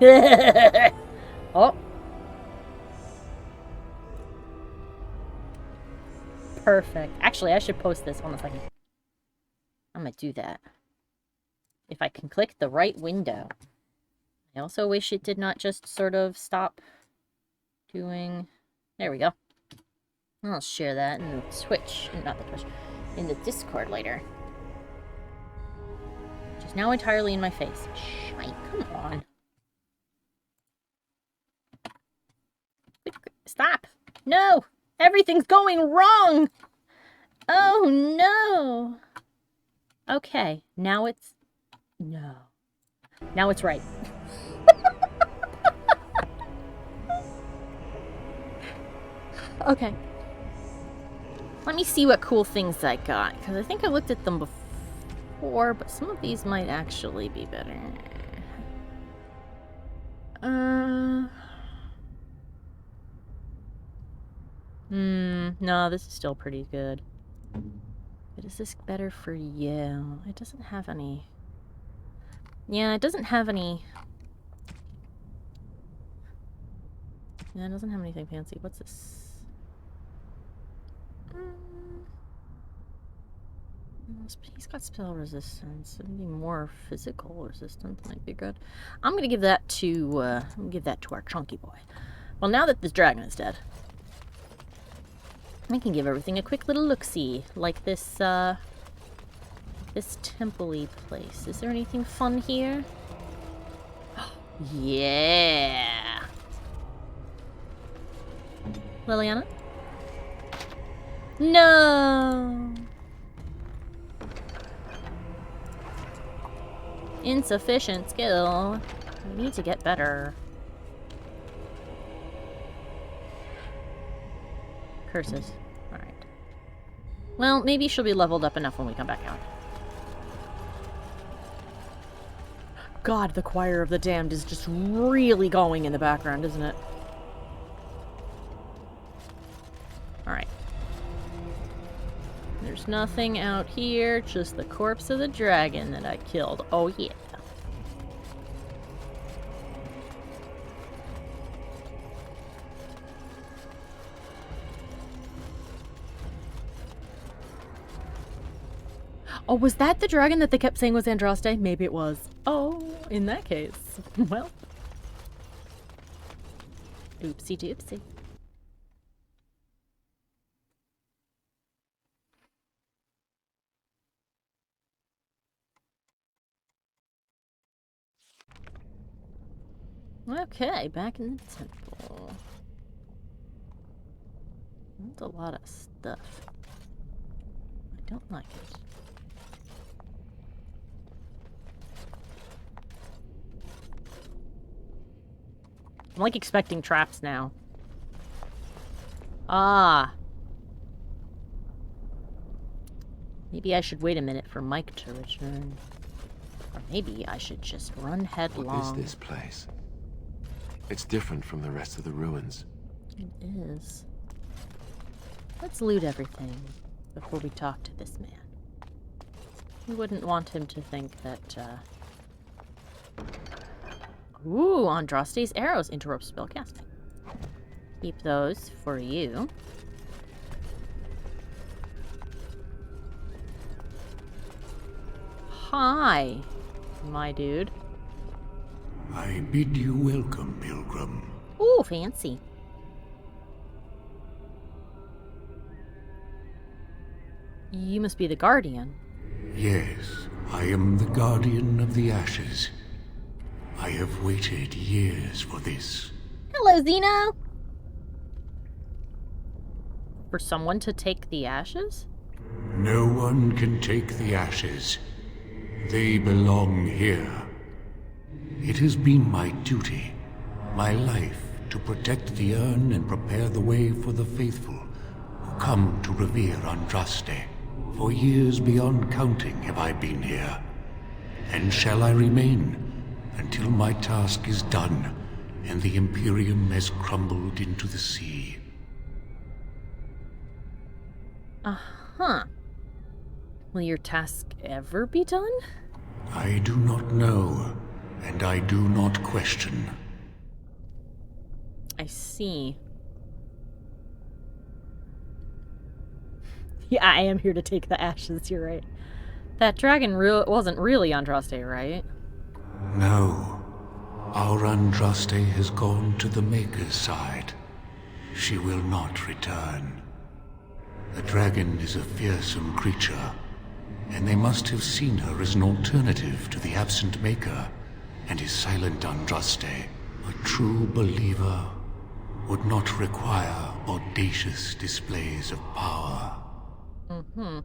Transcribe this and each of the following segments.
Oh. Perfect. Actually, I should post this. Hold on a second. I'm gonna do that. If I can click the right window. I also wish it did not just sort of stop doing... There we go. I'll share that in the Twitch. Not the Twitch. In the Discord later. Which is now entirely in my face. Shite, come on. Stop! No! Everything's going wrong! Oh no! Okay, now it's... No. Now it's right. Okay. Let me see what cool things I got, because I think I looked at them before, but some of these might actually be better. No, this is still pretty good. But is this better for you? It doesn't have any... Yeah, it doesn't have any... Yeah, it doesn't have anything fancy. What's this? He's got spell resistance. Maybe more physical resistance might be good. I'm gonna give that to our chunky boy. Well, now that this dragon is dead, I can give everything a quick little look-see, like this temple-y place. Is there anything fun here? Yeah. Liliana? No. Insufficient skill. We need to get better. Curses. Alright. Well, maybe she'll be leveled up enough when we come back out. God, the Choir of the Damned is just really going in the background, isn't it? Alright. There's nothing out here, just the corpse of the dragon that I killed. Oh, yeah. Oh, was that the dragon that they kept saying was Andraste? Maybe it was. Oh, in that case. Well. Oopsie doopsie. Okay, back in the temple. That's a lot of stuff. I don't like it. I'm like expecting traps now. Ah. Maybe I should wait a minute for Mike to return. Or maybe I should just run headlong. What is this place? It's different from the rest of the ruins. It is. Let's loot everything before we talk to this man. We wouldn't want him to think that, Ooh, Andraste's arrows interrupt spellcasting. Keep those for you. Hi, my dude. I bid you welcome, pilgrim. Ooh, fancy. You must be the guardian. Yes, I am the guardian of the ashes. I have waited years for this. Hello, Zeno! For someone to take the ashes? No one can take the ashes. They belong here. It has been my duty, my life, to protect the urn and prepare the way for the faithful who come to revere Andraste. For years beyond counting have I been here, and shall I remain until my task is done and the Imperium has crumbled into the sea. Uh-huh. Will your task ever be done? I do not know, and I do not question. I see. Yeah, I am here to take the ashes, you're right. That dragon wasn't really Andraste, right? No. Our Andraste has gone to the Maker's side. She will not return. The dragon is a fearsome creature, and they must have seen her as an alternative to the absent Maker and his silent Andraste. A true believer would not require audacious displays of power. Mm-hmm.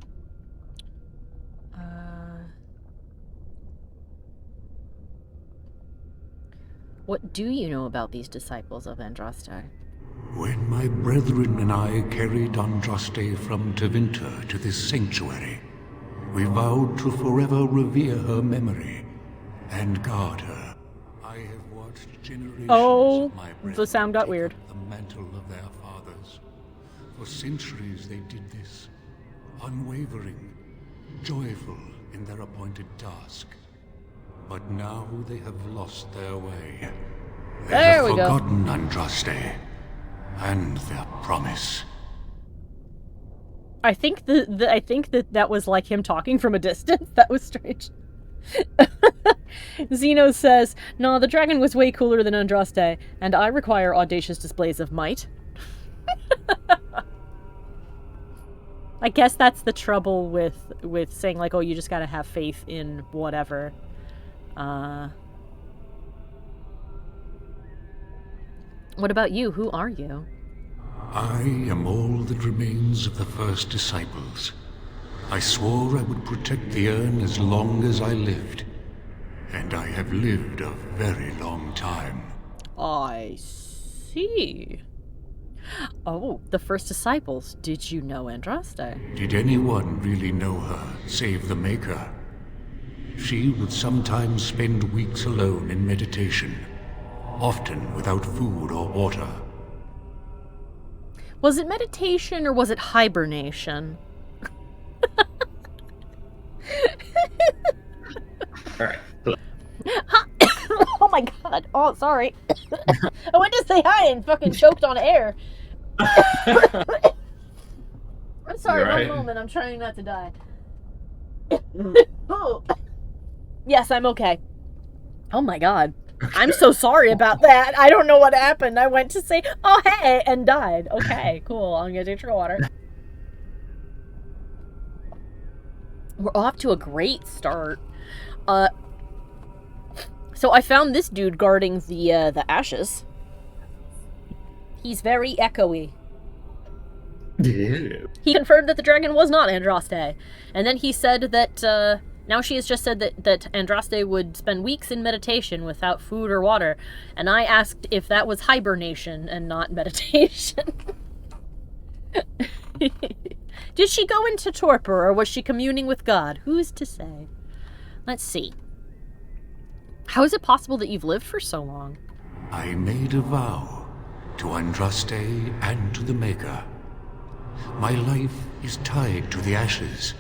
What do you know about these disciples of Andraste? When my brethren and I carried Andraste from Tevinter to this sanctuary, we vowed to forever revere her memory and guard her. I have watched generations of my brethren the sound got take weird. up the mantle of their fathers. For centuries they did this, unwavering, joyful in their appointed task. But now they have lost their way. They There have we go. forgotten Andraste and their promise. I think that was like him talking from a distance. That was strange. Zeno says, "No, the dragon was way cooler than Andraste, and I require audacious displays of might." I guess that's the trouble with saying like, "Oh, you just gotta have faith in whatever." What about you? Who are you? I am all that remains of the first disciples. I swore I would protect the urn as long as I lived. And I have lived a very long time. I see. Oh, the first disciples. Did you know Andraste? Did anyone really know her, save the Maker? She would sometimes spend weeks alone in meditation, often without food or water. Was it meditation or was it hibernation? Alright. Oh my god. Oh, sorry. I went to say hi and fucking choked on air. I'm sorry, You're right. one moment. I'm trying not to die. Oh. Yes, I'm okay. Oh my god. I'm so sorry about that. I don't know what happened. I went to say, "Oh, hey," and died. Okay, cool. I'm gonna drink water. We're off to a great start. So I found this dude guarding the ashes. He's very echoey. Yeah. He confirmed that the dragon was not Andraste. And then he said that, now she has just said that Andraste would spend weeks in meditation without food or water. And I asked if that was hibernation and not meditation. Did she go into torpor, or was she communing with God? Who's to say? Let's see. How is it possible that you've lived for so long? I made a vow to Andraste and to the Maker. My life is tied to the ashes.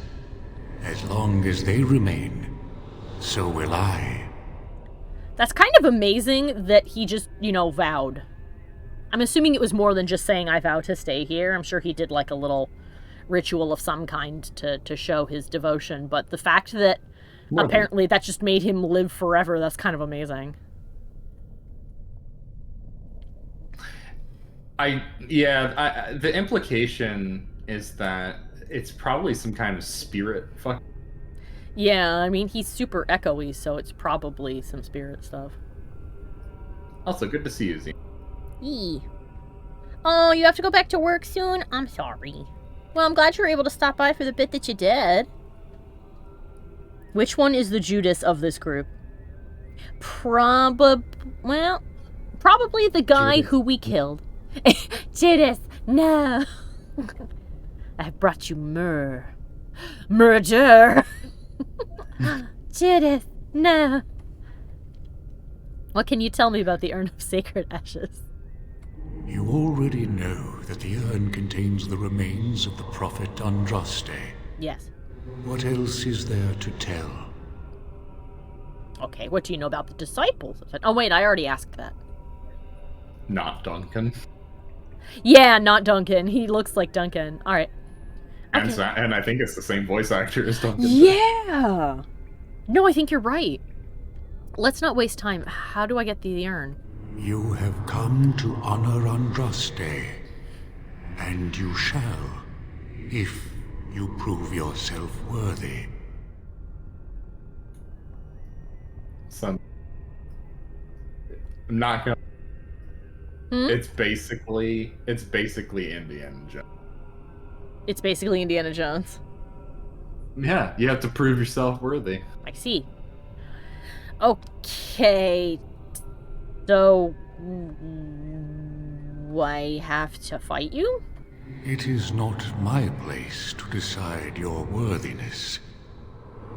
As long as they remain, so will I. That's kind of amazing that he just, vowed. I'm assuming it was more than just saying, "I vow to stay here." I'm sure he did like a little ritual of some kind to show his devotion, but the fact that apparently that just made him live forever, that's kind of amazing. The implication is that it's probably some kind of spirit fuck. Yeah, I mean, he's super echoey, so it's probably some spirit stuff. Also, good to see you, Z. Yee. Oh, you have to go back to work soon? I'm sorry. Well, I'm glad you were able to stop by for the bit that you did. Which one is the Judas of this group? Probably the guy Judas. who we killed. Judas, no. I have brought you myrrh. Murder. Judas, no. What can you tell me about the Urn of Sacred Ashes? You already know that the urn contains the remains of the prophet Andraste. Yes. What else is there to tell? Okay, what do you know about the disciples? Oh, wait, I already asked that. Not Duncan. Yeah, not Duncan. He looks like Duncan. All right. Okay. And I think it's the same voice actor as Duncan. Yeah! No, I think you're right. Let's not waste time. How do I get the urn? You have come to honor Andraste, and you shall, if you prove yourself worthy. Son, I'm not gonna. It's basically Indiana Jones. It's basically Indiana Jones. Yeah, you have to prove yourself worthy. I see. Okay. So, I have to fight you? It is not my place to decide your worthiness.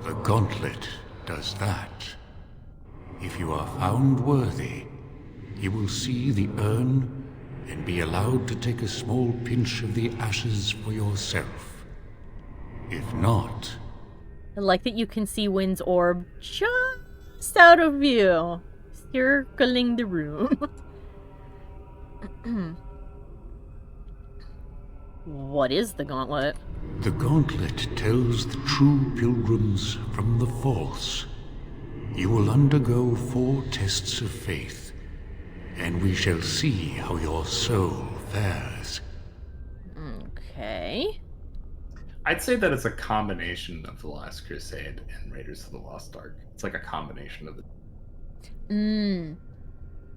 The gauntlet does that. If you are found worthy, you will see the urn and be allowed to take a small pinch of the ashes for yourself. If not... I like that you can see Wynn's orb just out of view, circling the room. What is the gauntlet? The gauntlet tells the true pilgrims from the false. You will undergo 4 tests of faith, and we shall see how your soul fares. Okay. I'd say that it's a combination of The Last Crusade and Raiders of the Lost Ark. It's like a combination of the.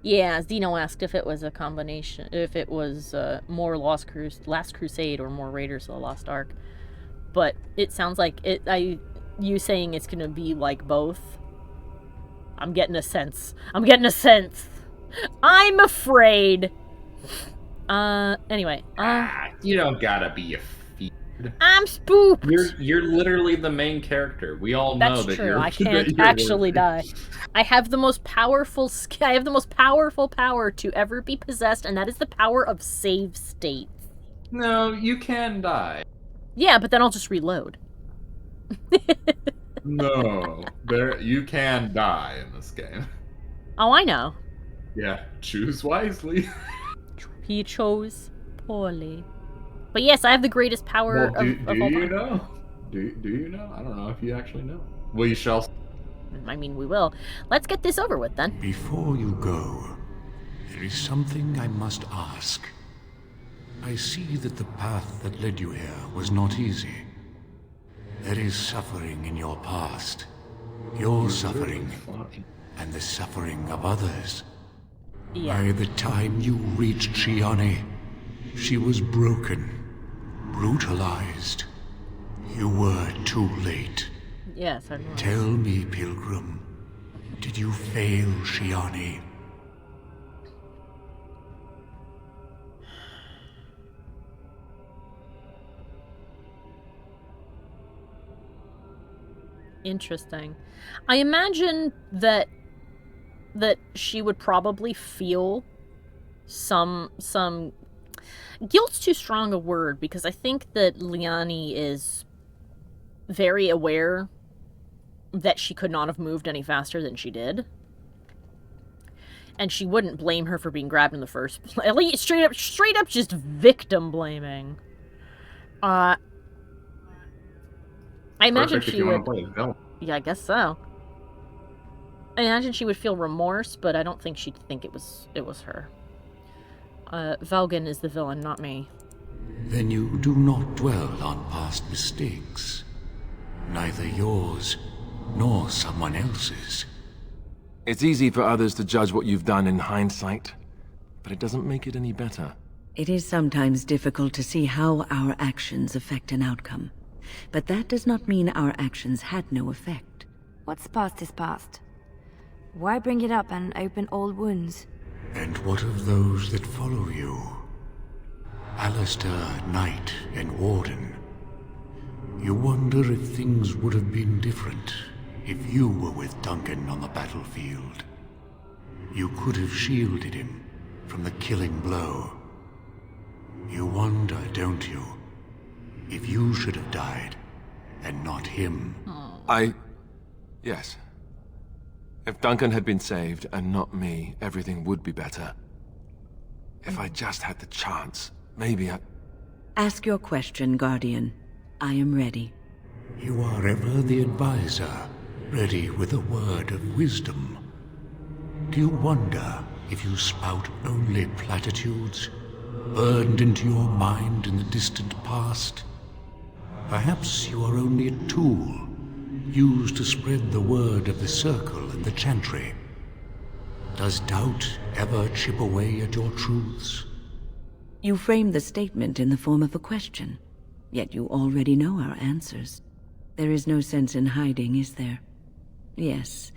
Yeah, Zeno asked if it was a combination, if it was more Last Crusade or more Raiders of the Lost Ark. But it sounds like you saying it's gonna be like both. I'm getting a sense. I'm afraid. Anyway. You don't gotta be afraid. I'm spooked. You're literally the main character. We all know that true. you're. I can't actually die. I have the most powerful. I have the most powerful power to ever be possessed, and that is the power of save states. No, you can die. Yeah, but then I'll just reload. No, you can die in this game. Oh, I know. Yeah, choose wisely. He chose poorly. But yes, I have the greatest power well, of all time. Know? Do you know? I don't know if you actually know. We shall. I mean, we will. Let's get this over with, then. Before you go, there is something I must ask. I see that the path that led you here was not easy. There is suffering in your past. Your suffering, and the suffering of others. Yeah. By the time you reached Shiane, she was broken, brutalized. You were too late. Yes, I know. Tell me, Pilgrim, did you fail Shiane? Interesting. I imagine that she would probably feel some guilt's too strong a word, because I think that Liani is very aware that she could not have moved any faster than she did. And she wouldn't blame her for being grabbed in the first place. At least straight up just victim blaming. I imagine she would. Yeah, I guess so. I imagine she would feel remorse, but I don't think she'd think it was her. Valgan is the villain, not me. Then you do not dwell on past mistakes. Neither yours, nor someone else's. It's easy for others to judge what you've done in hindsight, but it doesn't make it any better. It is sometimes difficult to see how our actions affect an outcome. But that does not mean our actions had no effect. What's past is past. Why bring it up and open old wounds? And what of those that follow you? Alistair, Knight, and Warden. You wonder if things would have been different if you were with Duncan on the battlefield. You could have shielded him from the killing blow. You wonder, don't you, if you should have died and not him? Yes. If Duncan had been saved, and not me, everything would be better. If I just had the chance, maybe I... Ask your question, Guardian. I am ready. You are ever the advisor, ready with a word of wisdom. Do you wonder if you spout only platitudes, burned into your mind in the distant past? Perhaps you are only a tool, used to spread the word of the circle and the chantry. Does doubt ever chip away at your truths? You framed the statement in the form of a question, yet you already know our answers. There is no sense in hiding, is there? Yes,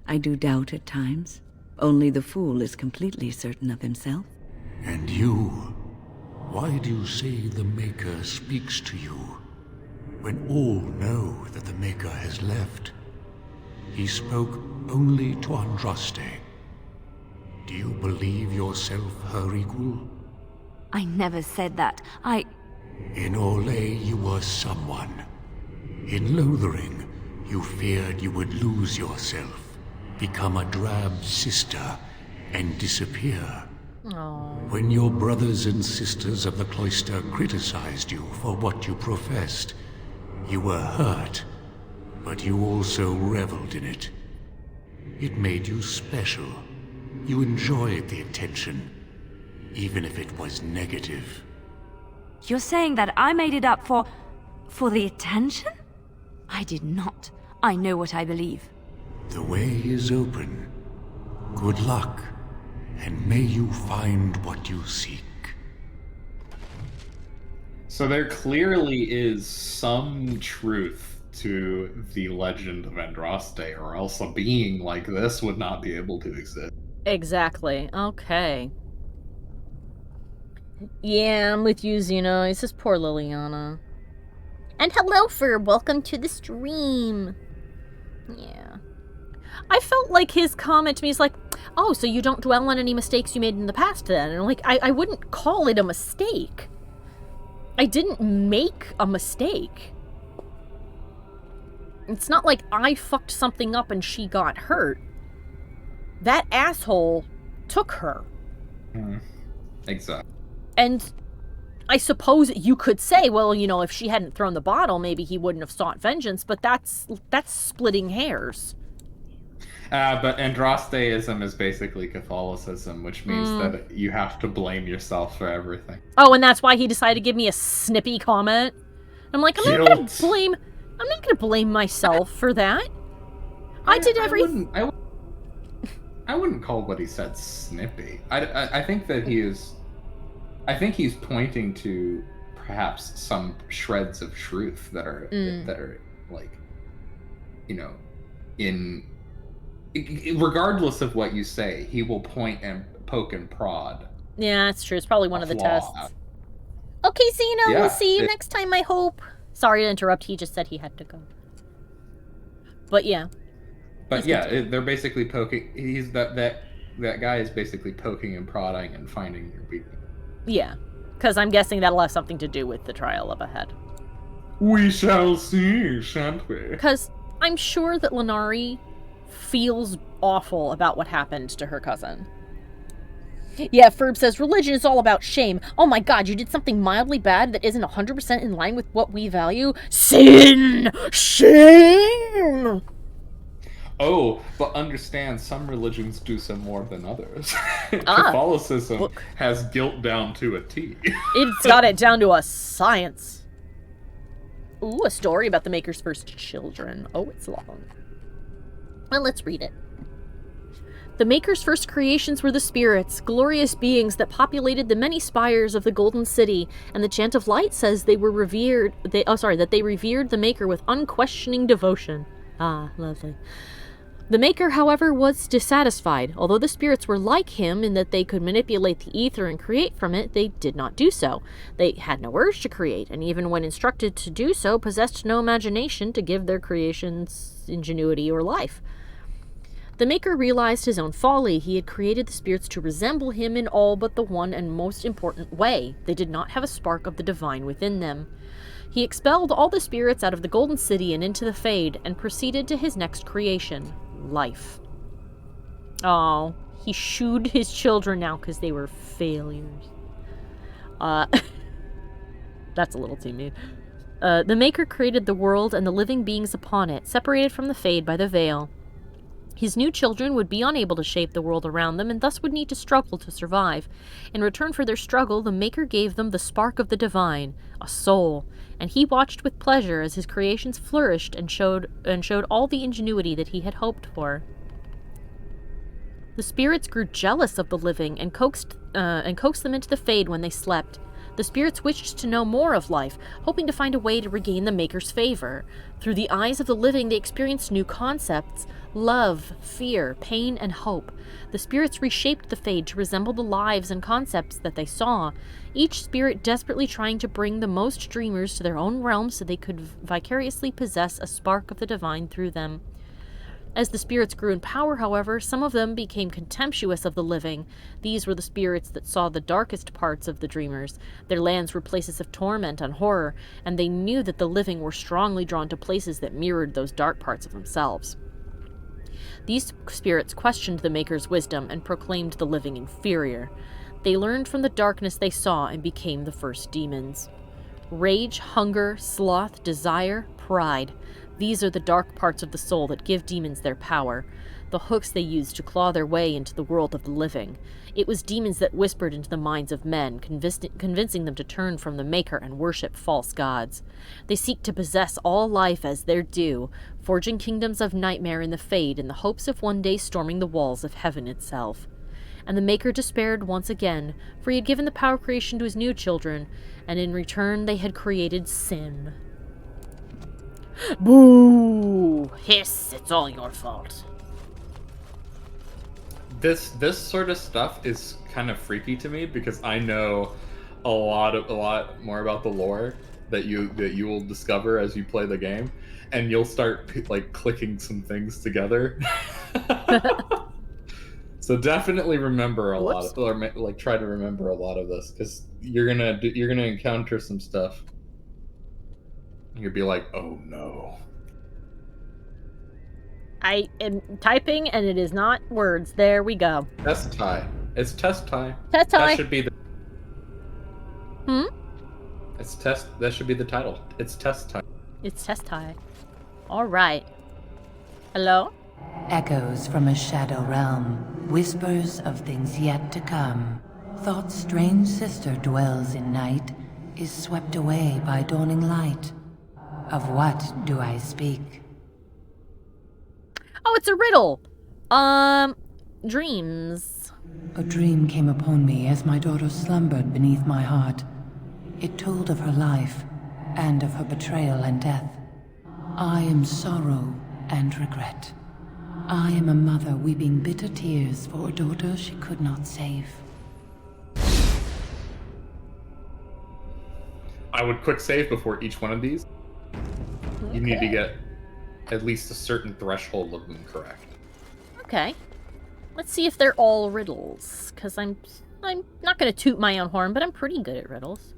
I do doubt at times. Only the fool is completely certain of himself. And you? Why do you say the Maker speaks to you, when all know that the Maker has left? He spoke only to Andraste. Do you believe yourself her equal? I never said that. In Orlais you were someone. In Lothering, you feared you would lose yourself, become a drab sister, and disappear. Aww. When your brothers and sisters of the cloister criticized you for what you professed, you were hurt, but you also reveled in it. It made you special. You enjoyed the attention, even if it was negative. You're saying that I made it up for the attention? I did not. I know what I believe. The way is open. Good luck, and may you find what you seek. So there clearly is some truth to the legend of Andraste, or else a being like this would not be able to exist. Exactly. Okay. Yeah, I'm with you, Xeno. It's just poor Liliana. And hello, Fer. Welcome to the stream. Yeah. I felt like his comment to me is like, oh, so you don't dwell on any mistakes you made in the past then? And like, I wouldn't call it a mistake. I didn't make a mistake. It's not like I fucked something up and she got hurt. That asshole took her. Exactly. And I suppose you could say, well, you know, if she hadn't thrown the bottle, maybe he wouldn't have sought vengeance, but that's splitting hairs. But Andrasteism is basically Catholicism, which means that you have to blame yourself for everything. Oh, and that's why he decided to give me a snippy comment. I'm like, I'm not gonna blame myself for that. I did everything. I wouldn't call what he said snippy. I think that he is. I think he's pointing to perhaps some shreds of truth that are like, you know, regardless of what you say, he will point and poke and prod. Yeah, that's true. It's probably one of the tests. Okay, Xeno, we'll see you next time, I hope. Sorry to interrupt. He just said he had to go. But yeah. But yeah, they're basically poking. He's that guy is basically poking and prodding and finding your weakness. Yeah, because I'm guessing that'll have something to do with the trial up ahead. We shall see, shan't we? Because I'm sure that Lenari feels awful about what happened to her cousin. Yeah, Ferb says, religion is all about shame. Oh my god, you did something mildly bad that isn't 100% in line with what we value? Sin! Shame! Oh, but understand, some religions do some more than others. Catholicism has guilt down to a T. It's got it down to a science. Ooh, a story about the Maker's first children. Oh, it's long. Well, let's read it. The Maker's first creations were the spirits, glorious beings that populated the many spires of the Golden City, and the Chant of Light says that they revered the Maker with unquestioning devotion. Ah, lovely. The Maker, however, was dissatisfied. Although the spirits were like him in that they could manipulate the ether and create from it, they did not do so. They had no urge to create, and even when instructed to do so, possessed no imagination to give their creations ingenuity or life. The Maker realized his own folly. He had created the spirits to resemble him in all but the one and most important way. They did not have a spark of the divine within them. He expelled all the spirits out of the Golden City and into the Fade, and proceeded to his next creation, life. Oh, he shooed his children now because they were failures. That's a little too mean. The Maker created the world and the living beings upon it, separated from the Fade by the veil. His new children would be unable to shape the world around them and thus would need to struggle to survive. In return for their struggle, the Maker gave them the spark of the divine, a soul, and he watched with pleasure as his creations flourished and showed all the ingenuity that he had hoped for. The spirits grew jealous of the living and coaxed them into the Fade when they slept. The spirits wished to know more of life, hoping to find a way to regain the Maker's favor. Through the eyes of the living, they experienced new concepts: love, fear, pain, and hope. The spirits reshaped the Fade to resemble the lives and concepts that they saw, each spirit desperately trying to bring the most dreamers to their own realm so they could vicariously possess a spark of the divine through them. As the spirits grew in power, however, some of them became contemptuous of the living. These were the spirits that saw the darkest parts of the dreamers. Their lands were places of torment and horror, and they knew that the living were strongly drawn to places that mirrored those dark parts of themselves. These spirits questioned the Maker's wisdom and proclaimed the living inferior. They learned from the darkness they saw and became the first demons. Rage, hunger, sloth, desire, pride. These are the dark parts of the soul that give demons their power, the hooks they use to claw their way into the world of the living. It was demons that whispered into the minds of men, convincing them to turn from the Maker and worship false gods. They seek to possess all life as their due, forging kingdoms of nightmare in the Fade in the hopes of one day storming the walls of heaven itself. And the Maker despaired once again, for he had given the power creation to his new children, and in return they had created sin. Boo! Hiss, it's all your fault. This sort of stuff is kind of freaky to me because I know a lot more about the lore that you will discover as you play the game, and you'll start like clicking some things together. So definitely remember a lot of, or like try to remember a lot of this, because you're gonna encounter some stuff. You'll be like, oh no. I am typing and it is not words. There we go. Test tie. It's test tie. Test tie. That should be the. It's test. That should be the title. It's test tie. It's test tie. All right. Hello? Echoes from a shadow realm, whispers of things yet to come. Thought's strange sister dwells in night, is swept away by dawning light. Of what do I speak? Oh, it's a riddle. Dreams. A dream came upon me as my daughter slumbered beneath my heart. It told of her life, and of her betrayal and death. I am sorrow and regret. I am a mother weeping bitter tears for a daughter she could not save. I would quick save before each one of these. Okay. You need to get at least a certain threshold of them correct. Okay. Let's see if they're all riddles, because I'm not going to toot my own horn, but I'm pretty good at riddles.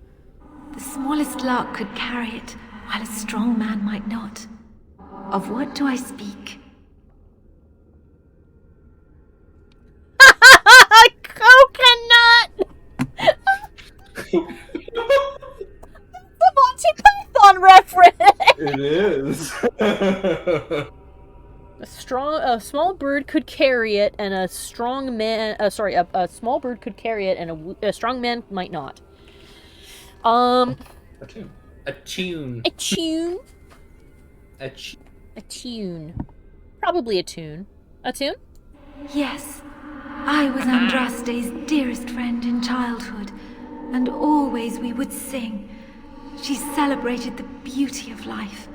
The smallest lark could carry it, while a strong man might not. Of what do I speak? Coconut! The Monty Python reference! It is. A small bird could carry it, and a strong man. A small bird could carry it, and a strong man might not. A tune. A tune. A tune. A tune. A tune. Probably a tune. A tune? Yes, I was Andraste's dearest friend in childhood, and always we would sing. She celebrated the beauty of life,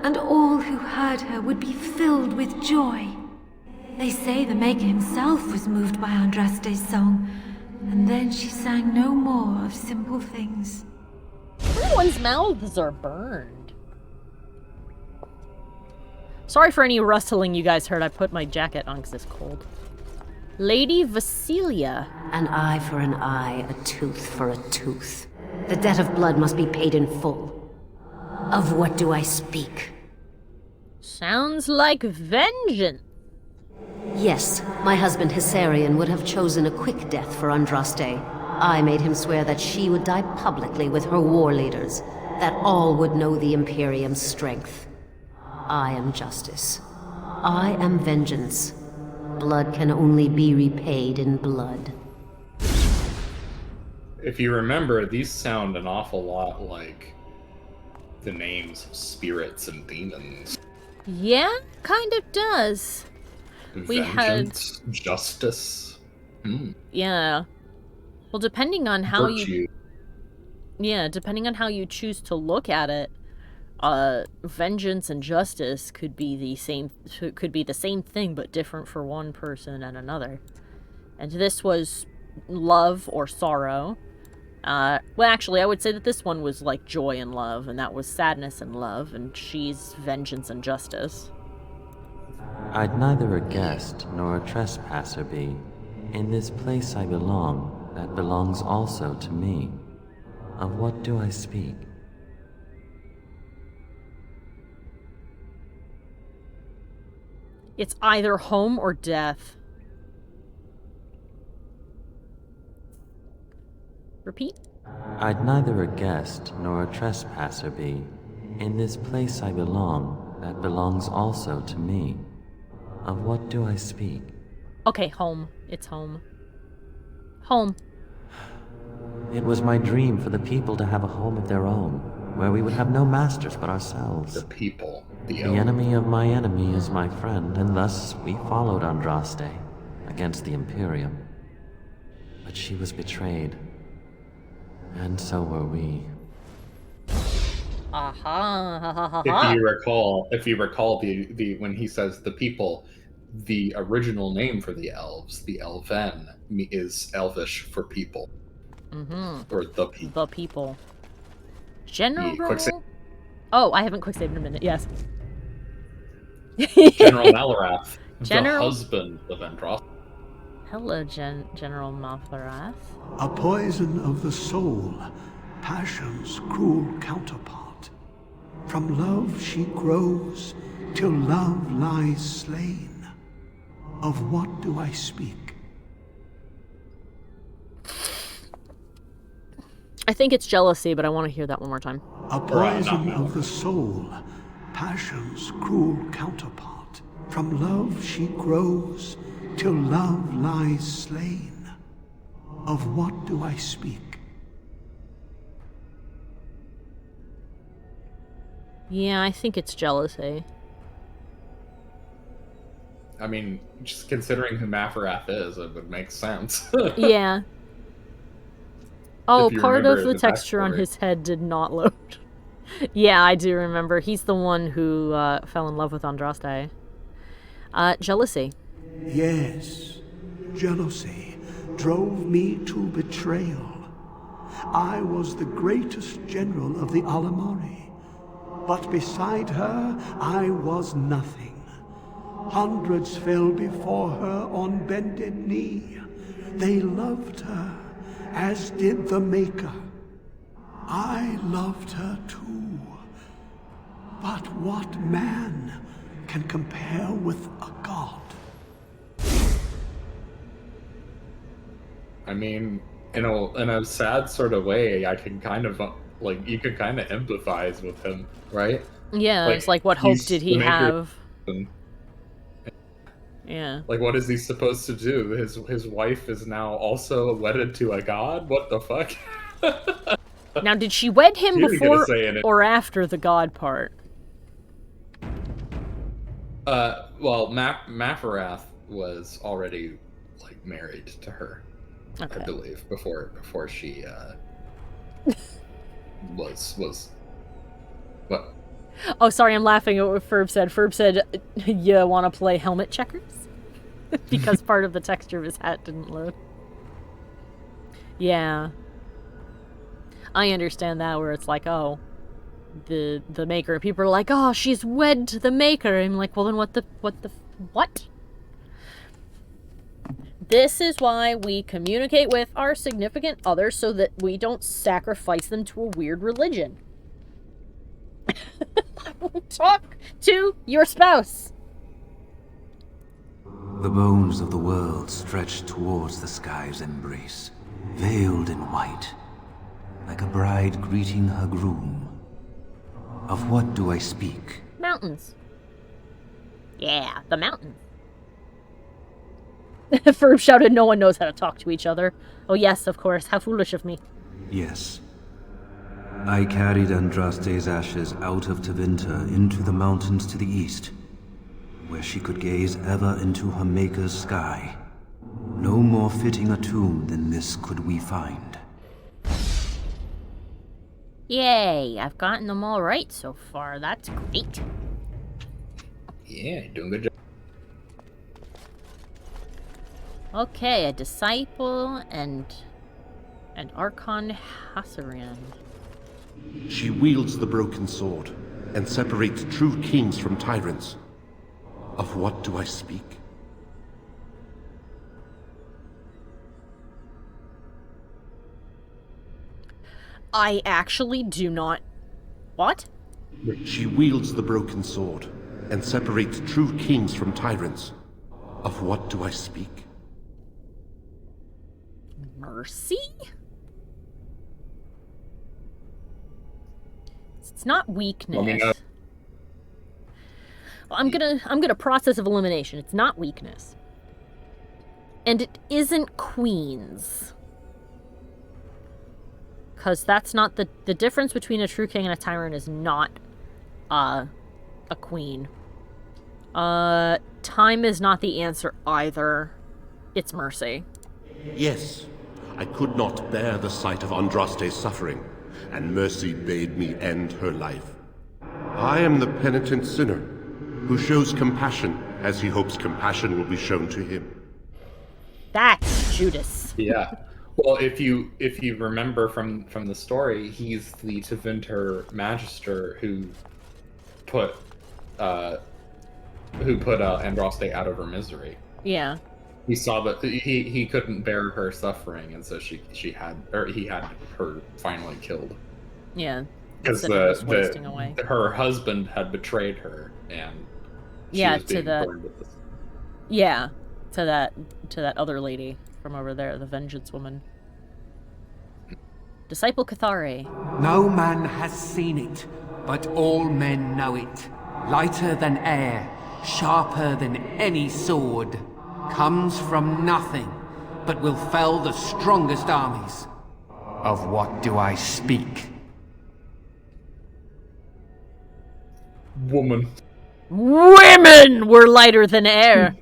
and all who heard her would be filled with joy. They say the Maker himself was moved by Andraste's song, and then she sang no more of simple things. Everyone's mouths are burned. Sorry for any rustling you guys heard. I put my jacket on because it's cold. Lady Vasilia. An eye for an eye, a tooth for a tooth. The debt of blood must be paid in full. Of what do I speak? Sounds like vengeance. Yes, my husband Hysarion would have chosen a quick death for Andraste. I made him swear that she would die publicly with her war leaders, that all would know the Imperium's strength. I am justice. I am vengeance. Blood can only be repaid in blood. If you remember, these sound an awful lot like the names of spirits and demons. Yeah, kind of does. We Vengeance, justice. Yeah. Well, depending on how Virtue. depending on how you choose to look at it, vengeance and justice could be the same thing but different for one person and another. And this was love or sorrow. Well, actually, I would say that this one was like joy and love, and that was sadness and love, and she's vengeance and justice. I'd neither a guest nor a trespasser be. In this place I belong, that belongs also to me. Of what do I speak? It's either home or death. Repeat? I'd neither a guest nor a trespasser be. In this place I belong, that belongs also to me. Of what do I speak? Okay, home. It's home. Home. It was my dream for the people to have a home of their own, where we would have no masters but ourselves. The people. The enemy of my enemy is my friend, and thus we followed Andraste against the Imperium. But she was betrayed, and so were we. Aha. If you recall the when he says the people, the original name for the elves, the Elven, is Elvish for people. Or the people. The people. General. Yeah, oh, I haven't quick saved in a minute. Yes. General Malarath, the husband of Andraste. Hello, General Maltharath. A poison of the soul, passion's cruel counterpart. From love she grows, till love lies slain. Of what do I speak? I think it's jealousy, but I want to hear that one more time. A poison of the soul, passion's cruel counterpart. From love she grows, till love lies slain. Of what do I speak? Yeah, I think it's jealousy. I mean, just considering who Mafarath is, it would make sense. Yeah. Oh, part of the texture backstory on his head did not load. Yeah, I do remember. He's the one who fell in love with Andraste. Jealousy. Yes, jealousy drove me to betrayal. I was the greatest general of the Alamari, but beside her I was nothing. Hundreds fell before her on bended knee. They loved her, as did the Maker. I loved her too. But what man can compare with a god? I mean, in a sad sort of way, I can kind of you could kind of empathize with him, right? Yeah, it's like, what hope did he have? Yeah. Like, what is he supposed to do? His wife is now also wedded to a god? What the fuck? Now, did she wed him before or after the god part? Well, Mafarath was already married to her, okay. I believe, before she was what? Oh, sorry, I'm laughing at what Ferb said. Ferb said, "You want to play helmet checkers?" Because part of the texture of his hat didn't load. Yeah. I understand that, where it's like, oh, the Maker. People are like, oh, she's wed to the Maker. I'm like, well, then what? This is why we communicate with our significant others, so that we don't sacrifice them to a weird religion. Talk to your spouse. The bones of the world stretched towards the sky's embrace, veiled in white, like a bride greeting her groom. Of what do I speak? Mountains. Yeah, the mountains. Ferb shouted, no one knows how to talk to each other. Oh yes, of course. How foolish of me. Yes. I carried Andraste's ashes out of Tevinter into the mountains to the east, where she could gaze ever into her Maker's sky. No more fitting a tomb than this could we find. Yay, I've gotten them all right so far. That's great. Yeah, doing a good job. Okay, a disciple and Archon Hassaran. She wields the broken sword and separates true kings from tyrants. Of what do I speak? I actually do not... What? She wields the broken sword and separates true kings from tyrants. Of what do I speak? Mercy? It's not weakness. Well, I'm gonna process of elimination. It's not weakness. And it isn't queens. Because that's not the difference between a true king and a tyrant is not a queen. Time is not the answer either. It's mercy. Yes, I could not bear the sight of Andraste's suffering, and mercy bade me end her life. I am the penitent sinner, who shows compassion as he hopes compassion will be shown to him. That's Judas. Yeah. Well, if you remember from the story, he's the Tevinter Magister who put Andraste out of her misery. Yeah. He saw that he couldn't bear her suffering, and so he had her finally killed. Yeah. Because her husband had betrayed her, and she was being burned at this. Yeah, to that other lady from over there, the Vengeance Woman. Disciple Cathare. No man has seen it, but all men know it. Lighter than air, sharper than any sword. Comes from nothing, but will fell the strongest armies. Of what do I speak? Woman. Women were lighter than air.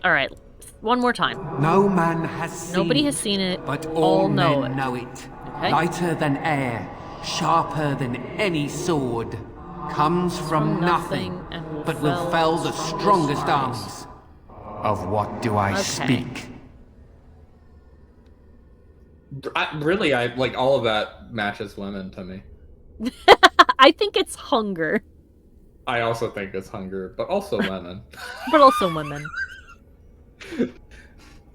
Alright, one more time. No man has seen Nobody has seen it, but all know men it. know it. Okay. Lighter than air, sharper than any sword. Comes from nothing, but will fell the strongest armies. Of what do I speak? I like all of that matches women to me. I think it's hunger. I also think it's hunger, but also women. But also women.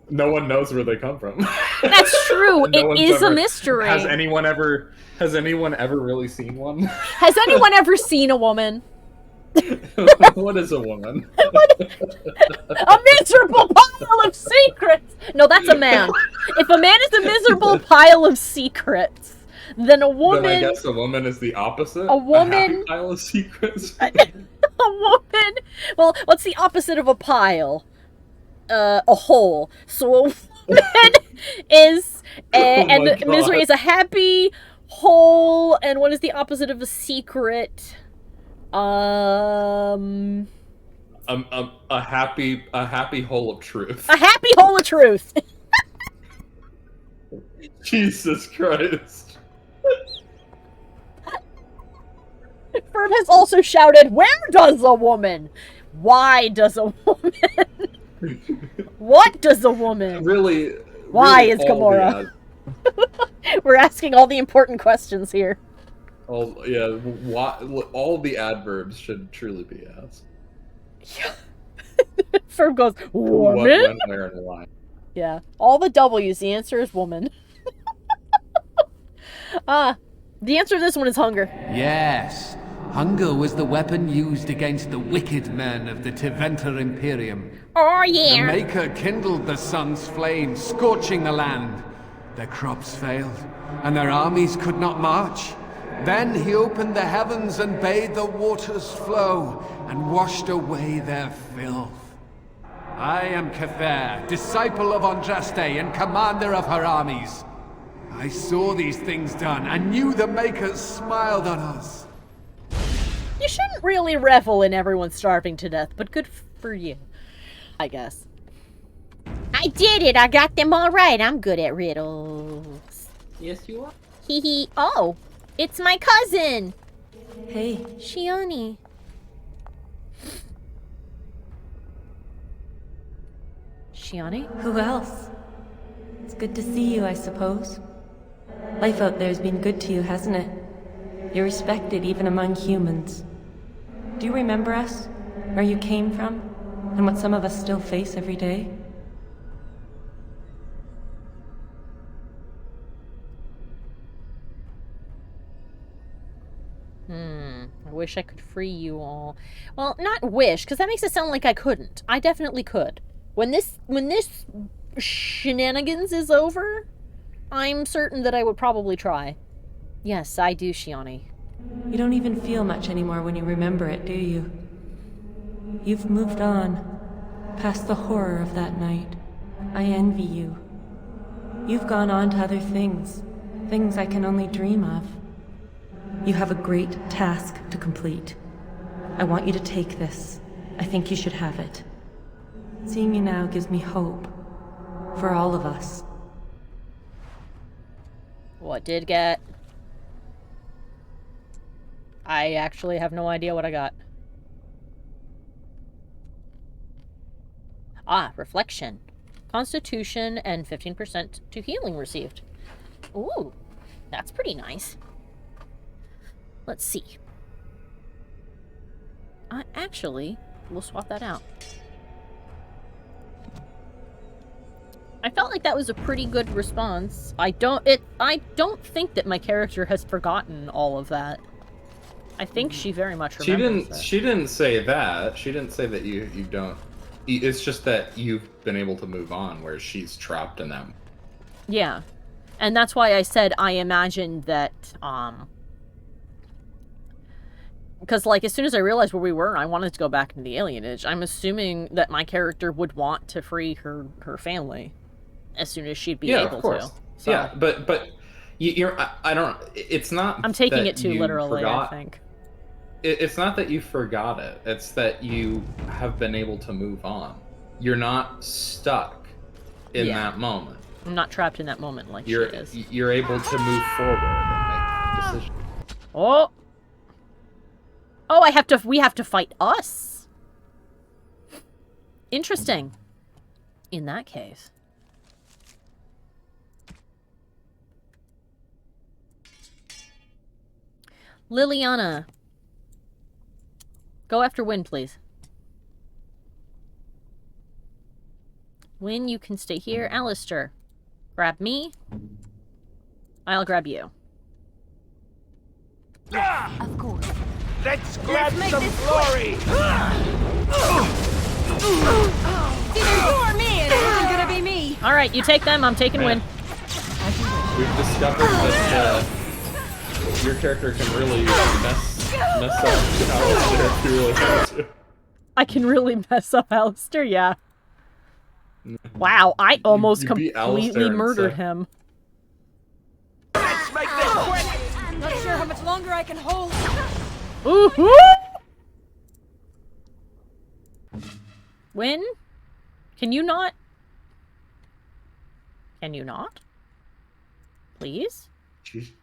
No one knows where they come from. That's true. It is a mystery. Has anyone ever really seen one? Has anyone ever seen a woman? What is a woman? A miserable pile of secrets! No, that's a man. If a man is a miserable pile of secrets, then a woman... Then I guess a woman is the opposite? A woman... A happy pile of secrets? A woman... Well, what's the opposite of a pile? A hole. So a woman is... and misery is a happy hole, and what is the opposite of a secret? A happy hole of truth. A happy hole of truth. Jesus Christ. Ferb has also shouted, "Where does a woman? Why does a woman? What does a woman? Really? Why is Gamora?" We're asking all the important questions here. All the adverbs should truly be asked. Yeah. Ferb goes, woman? What, when, where, and why. Yeah. All the W's, the answer is woman. The answer to this one is hunger. Yes. Hunger was the weapon used against the wicked men of the Teventer Imperium. Oh, The yeah. Maker kindled the sun's flame, scorching the land. Their crops failed, and their armies could not march. Then he opened the heavens and bade the waters flow, and washed away their filth. I am Cather, disciple of Andraste and commander of her armies. I saw these things done, and knew the Makers smiled on us. You shouldn't really revel in everyone starving to death, but good for you, I guess. I did it! I got them all right. I'm good at riddles. Yes, you are. Hee hee. Oh, it's my cousin! Hey. Shioni. Shioni? Who else? It's good to see you, I suppose. Life out there's been good to you, hasn't it? You're respected even among humans. Do you remember us? Where you came from? And what some of us still face every day? I wish I could free you all. Well, not wish, because that makes it sound like I couldn't. I definitely could. When this shenanigans is over, I'm certain that I would probably try. Yes, I do, Shioni. You don't even feel much anymore when you remember it, do you? You've moved on, past the horror of that night. I envy you. You've gone on to other things, things I can only dream of. You have a great task to complete. I want you to take this. I think you should have it. Seeing you now gives me hope. For all of us. What did get? I actually have no idea what I got. Ah, reflection. Constitution and 15% to healing received. Ooh, that's pretty nice. Let's see. Actually, we'll swap that out. I felt like that was a pretty good response. I don't think that my character has forgotten all of that. I think she very much remembers it. She didn't say that. She didn't say that you don't. It's just that you've been able to move on, where she's trapped in them. Yeah, and that's why I said I imagined that. Because, like, as soon as I realized where we were, I wanted to go back into the alienage. I'm assuming that my character would want to free her family as soon as she'd be able of course. to. So. Yeah, but you're. I don't. It's not. I'm taking that it too you literally. forgot. I think. It's not that you forgot it. It's that you have been able to move on. You're not stuck in that moment. I'm not trapped in that moment like she is. You're able to move forward and make decisions. Oh. Oh, we have to fight us. Interesting. In that case. Liliana. Go after Wynn, please. Wynn, you can stay here. Alistair, grab me. I'll grab you. Of course. Let's grab some glory! It's either you or me, and it isn't gonna be me. Alright, you take them, I'm taking Wynn. We've discovered that your character can really mess up Alistair if you really want to. I can really mess up Alistair, yeah. Wow, I almost completely murdered him. Let's make this quick! I'm not sure how much longer I can hold. Ooh-hoo! Wynn? Can you not? Can you not? Please? She's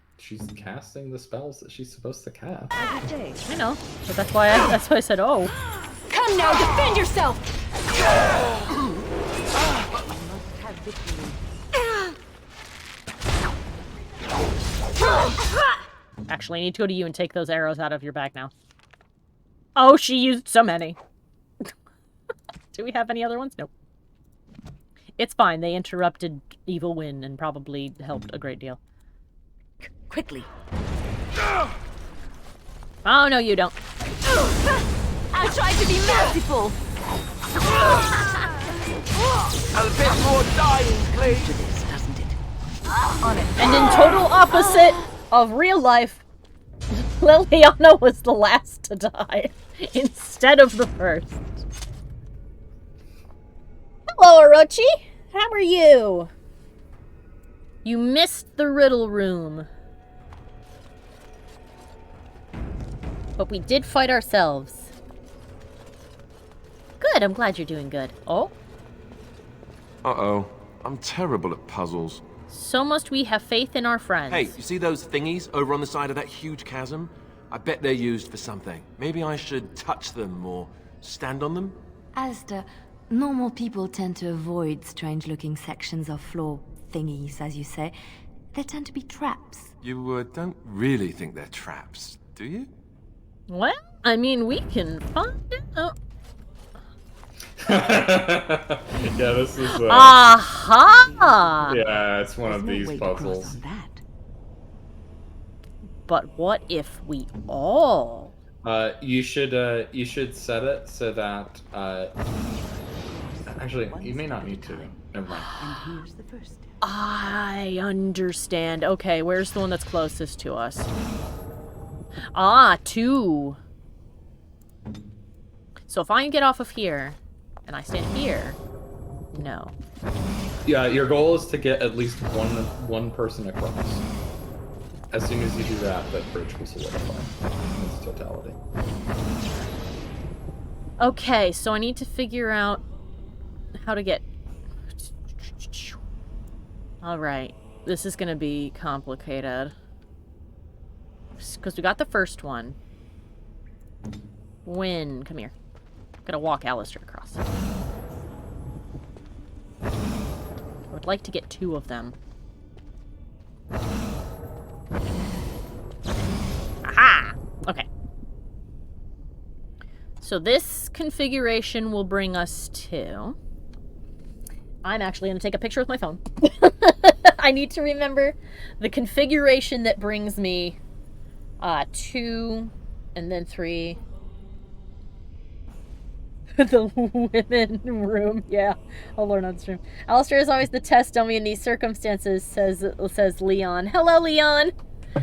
casting the spells that she's supposed to cast. I know, but that's why I said, oh. Come now, defend yourself! Actually, I need to go to you and take those arrows out of your bag now. Oh, she used so many. Do we have any other ones? Nope. It's fine. They interrupted Evil Wynn and probably helped a great deal. Quickly. Oh, no, you don't. I tried to be merciful. A bit more dying, please. This, doesn't it? And in total opposite of real life, Liliana was the last to die instead of the first. Hello, Orochi. How are you? You missed the riddle room. But we did fight ourselves. Good, I'm glad you're doing good. Oh? Uh-oh. I'm terrible at puzzles. So must we have faith in our friends. Hey, you see those thingies over on the side of that huge chasm? I bet they're used for something. Maybe I should touch them or stand on them? Alistair, normal people tend to avoid strange-looking sections of floor thingies, as you say. They tend to be traps. You don't really think they're traps, do you? Well, I mean, we can find out. Yeah, this is. Aha! Yeah, it's one There's of no these way to cross puzzles. on that. But what if we all? You should set it so that. Actually, you may not need to. Never mind. And here's the first step. I understand. Okay, where's the one that's closest to us? Ah, 2. So if I get off of here, and I stand here, no. Yeah, your goal is to get at least one person across. As soon as you do that, that bridge will solidify in its totality. Okay, so I need to figure out how to get... Alright, this is gonna be complicated. Because we got the first one. Come here. I'm gonna walk Alistair across. I would like to get 2 of them. Aha! Okay. So this configuration will bring us to... I'm actually going to take a picture with my phone. I need to remember the configuration that brings me 2 and then 3. The women room. Yeah, I'll learn on stream. Alistair is always the test dummy in these circumstances, says Leon. Hello, Leon. I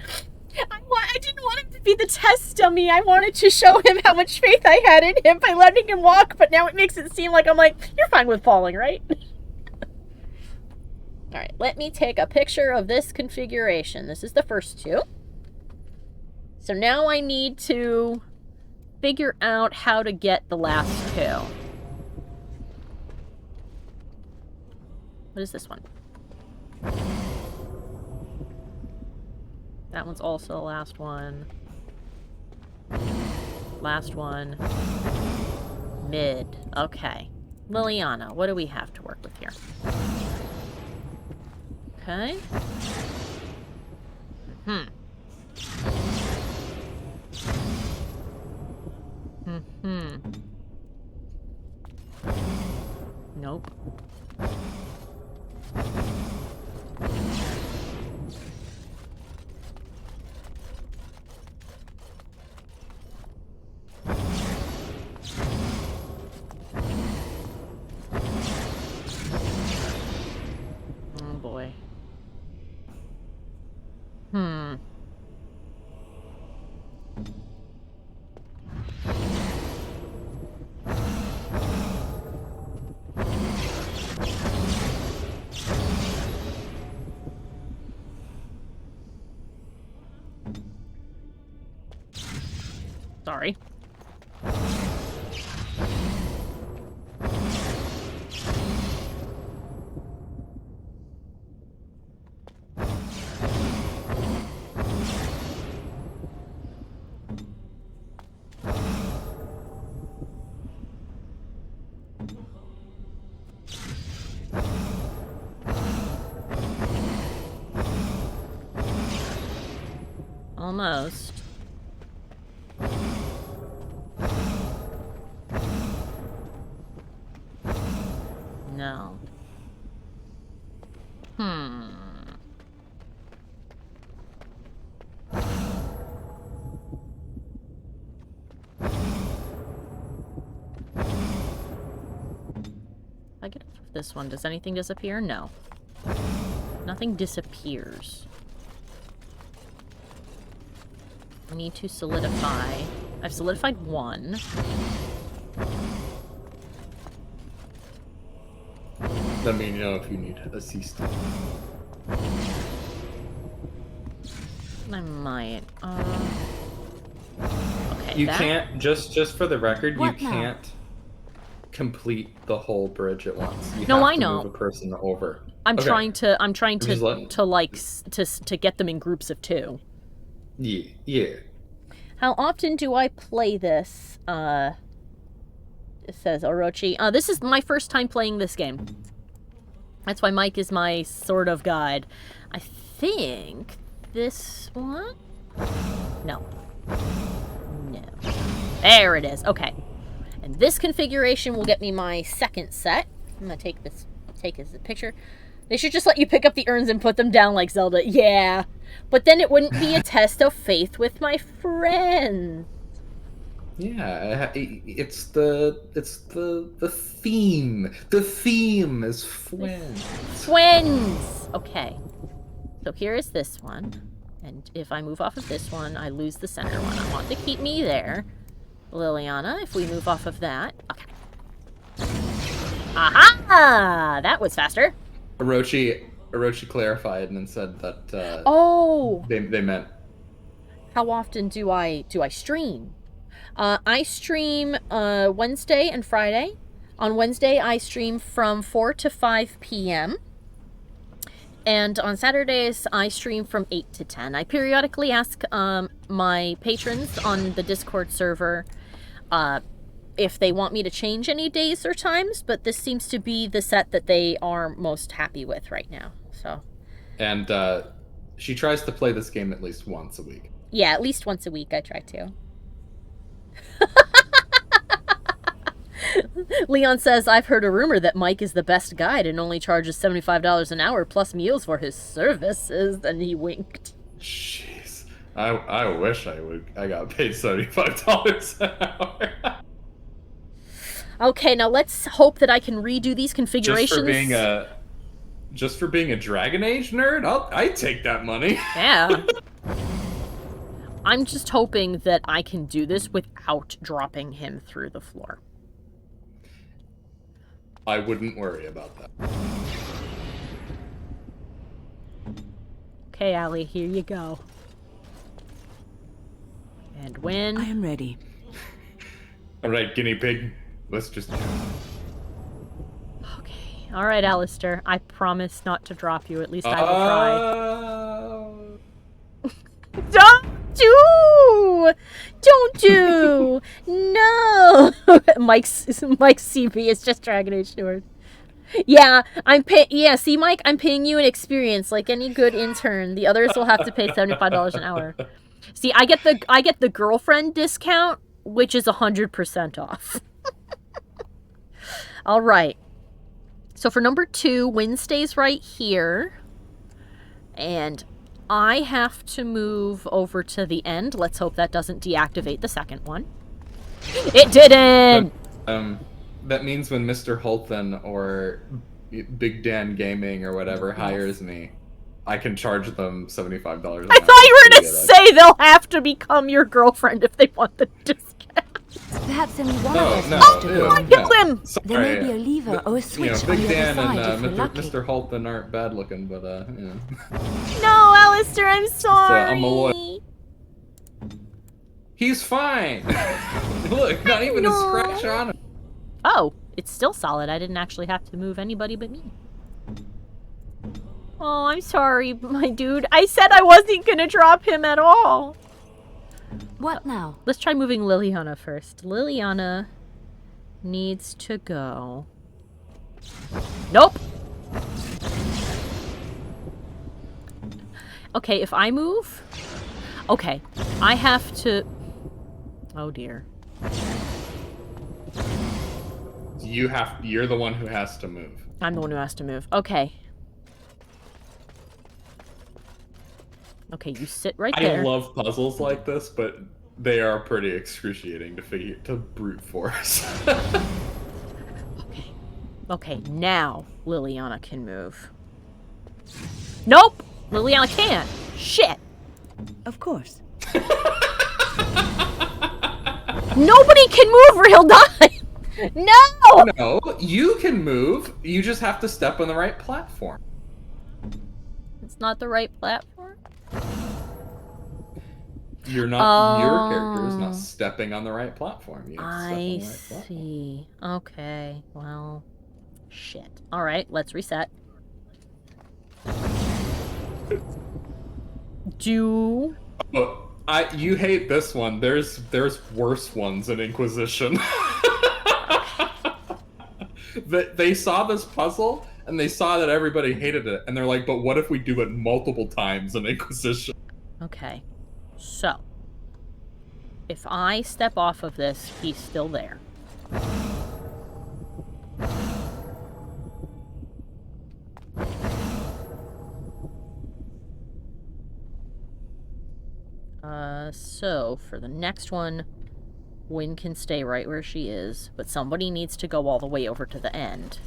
didn't want him to be the test dummy. I wanted to show him how much faith I had in him by letting him walk, but now it makes it seem like I'm like, you're fine with falling, right? Alright, let me take a picture of this configuration. This is the first 2. So now I need to figure out how to get the last 2. What is this one? That one's also the last one. Last one. Mid. Okay. Liliana, what do we have to work with here? Okay. Nope. Oh boy. Sorry. Almost. No. this one. Does anything disappear? No. Nothing disappears. I need to solidify. I've solidified one. Let me know if you need assistance. I might. Okay. You can't. Just for the record, What you now? can't complete the whole bridge at once. You No, have I to know. Move a person over. I'm Okay. trying to. I'm trying Just to to get them in groups of 2. Yeah. Yeah. How often do I play this? It says Orochi. This is my first time playing this game. That's why Mike is my sort of guide. I think this one? No. No. There it is. Okay. And this configuration will get me my second set. I'm gonna take this as a picture. They should just let you pick up the urns and put them down like Zelda. Yeah. But then it wouldn't be a test of faith with my friends. Yeah, it's the theme. The theme is friends. Twins! Okay. So here is this one. And if I move off of this one, I lose the center one. I want to keep me there. Liliana, if we move off of that. Okay. Aha! That was faster. Orochi clarified and said that Oh! they meant How often do I stream? I stream Wednesday and Friday. On Wednesday, I stream from 4 to 5 p.m. And on Saturdays, I stream from 8 to 10. I periodically ask my patrons on the Discord server if they want me to change any days or times, but this seems to be the set that they are most happy with right now. So. And she tries to play this game at least once a week. Yeah, at least once a week I try to. Leon says, I've heard a rumor that Mike is the best guide and only charges $75 an hour plus meals for his services. And he winked. Jeez. I wish I got paid $75 an hour. Okay, now let's hope that I can redo these configurations. Just for being a Dragon Age nerd, I'd take that money. Yeah. I'm just hoping that I can do this without dropping him through the floor. I wouldn't worry about that. Okay, Allie, here you go. And when? I am ready. All right, guinea pig. Let's just. Okay. All right, Alistair. I promise not to drop you. At least I will try. Don't do! Don't do! No! Mike's CP is just Dragon Age Nerd. Yeah, yeah, see, Mike, I'm paying you an experience like any good intern. The others will have to pay $75 an hour. See, I get the girlfriend discount, which is 100% off. All right. So for number 2, Wednesday's right here. And I have to move over to the end. Let's hope that doesn't deactivate the second one. It didn't! That means when Mr. Holton or Big Dan Gaming or whatever hires me, I can charge them $75 an hour. I thought you were going to say they'll have to become your girlfriend if they want the discount. Perhaps only one No, of us no, needs to ew, go. I killed him! There may be a lever or a switch on Big the Dan other side if and you're lucky. Mr. Holton aren't bad looking, but No, Alistair, I'm sorry. I'm a lawyer. He's fine. Look, not even a scratch on him. Oh, it's still solid. I didn't actually have to move anybody but me. Oh, I'm sorry, my dude. I said I wasn't going to drop him at all. What now? Let's try moving Liliana first. Liliana needs to go. Nope. Okay, if I move... Okay, I have to... Oh, dear. You're the one who has to move. I'm the one who has to move. Okay. Okay, you sit right there. I love puzzles like this, but they are pretty excruciating to brute force. Okay, now Liliana can move. Nope! Liliana can't! Shit! Of course. Nobody can move or he'll die! No! No, you can move. You just have to step on the right platform. It's not the right platform? You're not. Your character is not stepping on the right platform. You have to step on the right platform. See. Okay. Well, shit. All right. Let's reset. You hate this one. There's worse ones in Inquisition. They saw this puzzle and they saw that everybody hated it, and they're like, "But what if we do it multiple times in Inquisition?" Okay. So, if I step off of this, he's still there. So for the next one, Wynn can stay right where she is, but somebody needs to go all the way over to the end.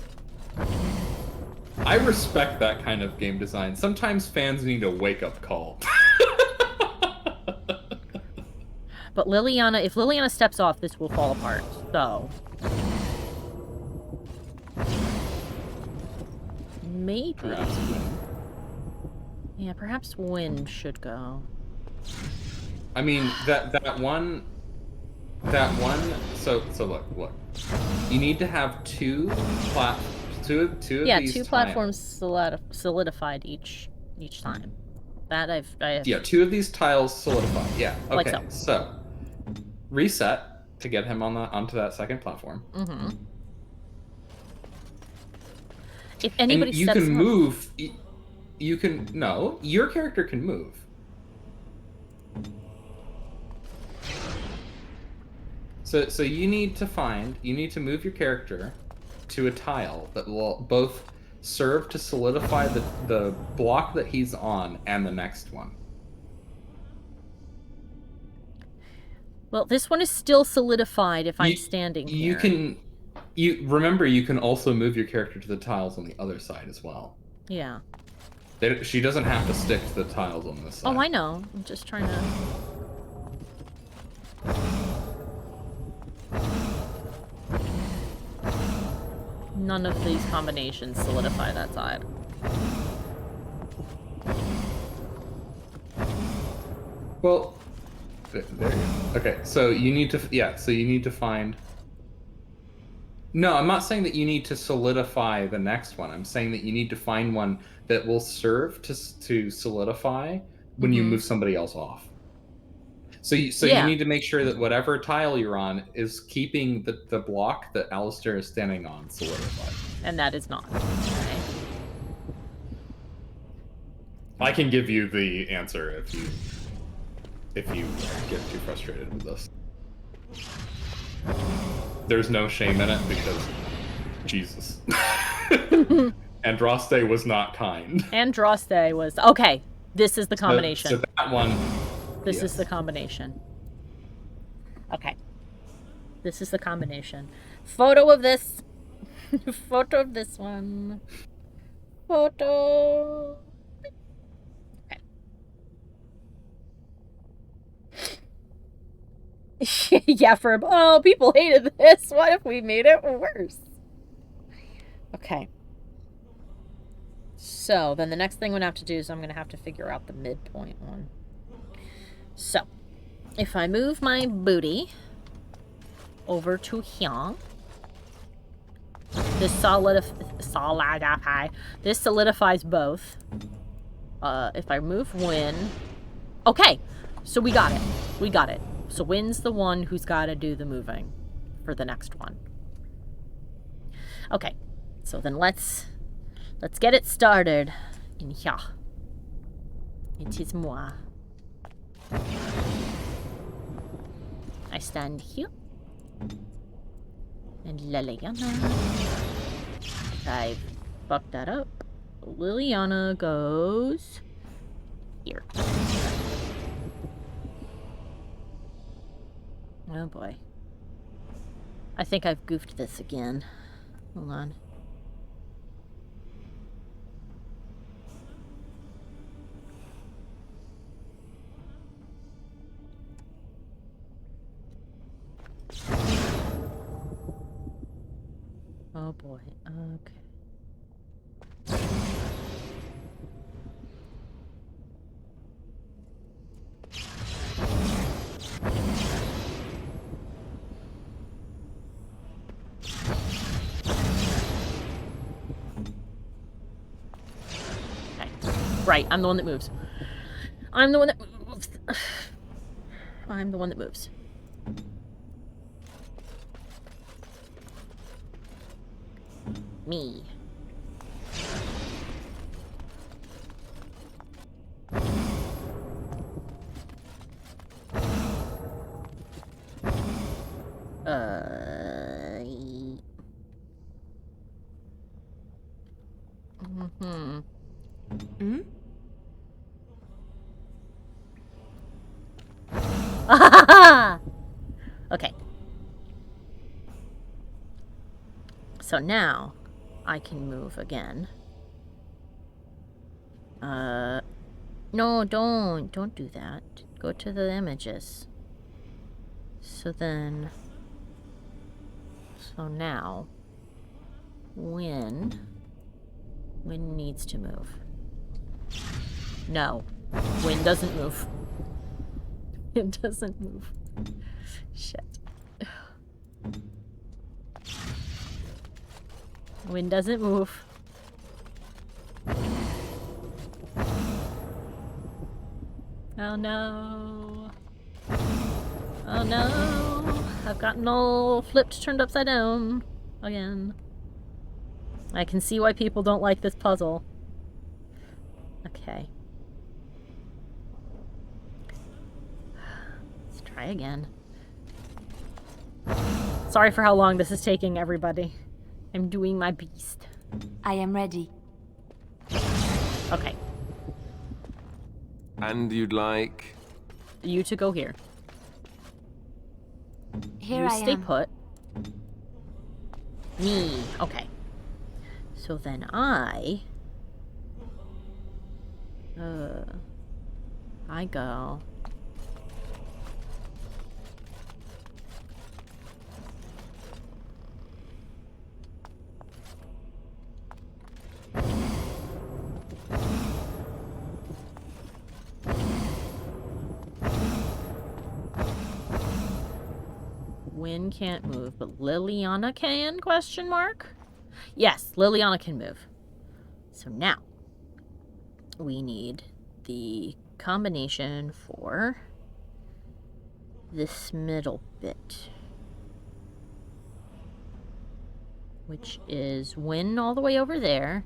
I respect that kind of game design. Sometimes fans need a wake-up call. But Liliana, if Liliana steps off, this will fall apart. So maybe. Perhaps Wynn. Yeah, perhaps Wynn should go. I mean, that one. So look. You need to have two of these two platforms solidified each time. That I've Yeah, two of these tiles solidified. Yeah. Okay. Like so reset to get him onto that second platform. Mm-hmm. If anybody and you steps can off... move. You can your character can move. So you need to move your character to a tile that will both serve to solidify the block that he's on and the next one. Well, this one is still solidified if I'm standing here. Remember, you can also move your character to the tiles on the other side as well. Yeah. She doesn't have to stick to the tiles on this side. Oh, I know. I'm just trying to... None of these combinations solidify that side. Well, there you go. Okay, so you need to find... No, I'm not saying that you need to solidify the next one. I'm saying that you need to find one that will serve to solidify when you move somebody else off. So you need to make sure that whatever tile you're on is keeping the block that Alistair is standing on solidified. And that is not. Okay. I can give you the answer if you get too frustrated with this. There's no shame in it because Jesus. Andraste was not kind. Andraste was... Okay, this is the combination. So that one... This is the combination. Okay. This is the combination. Photo of this. Photo of this one. Photo. Okay. Yeah, people hated this. What if we made it worse? Okay. So, then the next thing we're going to have to do is I'm going to have to figure out the midpoint one. So, if I move my booty over to here, this solidifies both. If I move Wynn, okay, so we got it. So Wynn's the one who's got to do the moving for the next one. Okay, so then let's get it started in here. It is moi. I stand here. And Liliana. I fucked that up. Liliana goes here. Oh boy. I think I've goofed this again. Hold on. Oh boy. Okay. Right, I'm the one that moves. I'm the one that moves. I'm the one that moves. Me. Mm-hmm. Hmm? Okay. So now I can move again. No, don't do that. Go to the images. So now Wynn needs to move. No. Wynn doesn't move. It doesn't move. Shit. Wynn doesn't move. Oh no. Oh no. I've gotten all flipped, turned upside down. Again. I can see why people don't like this puzzle. Okay. Let's try again. Sorry for how long this is taking, everybody. I'm doing my beast. I am ready. Okay. And you'd like... You to go here. Here you I stay am. put. Me. Okay. So then I go. Wynn can't move, but Liliana can? Question mark? Yes, Liliana can move. So now we need the combination for this middle bit, which is Wynn all the way over there,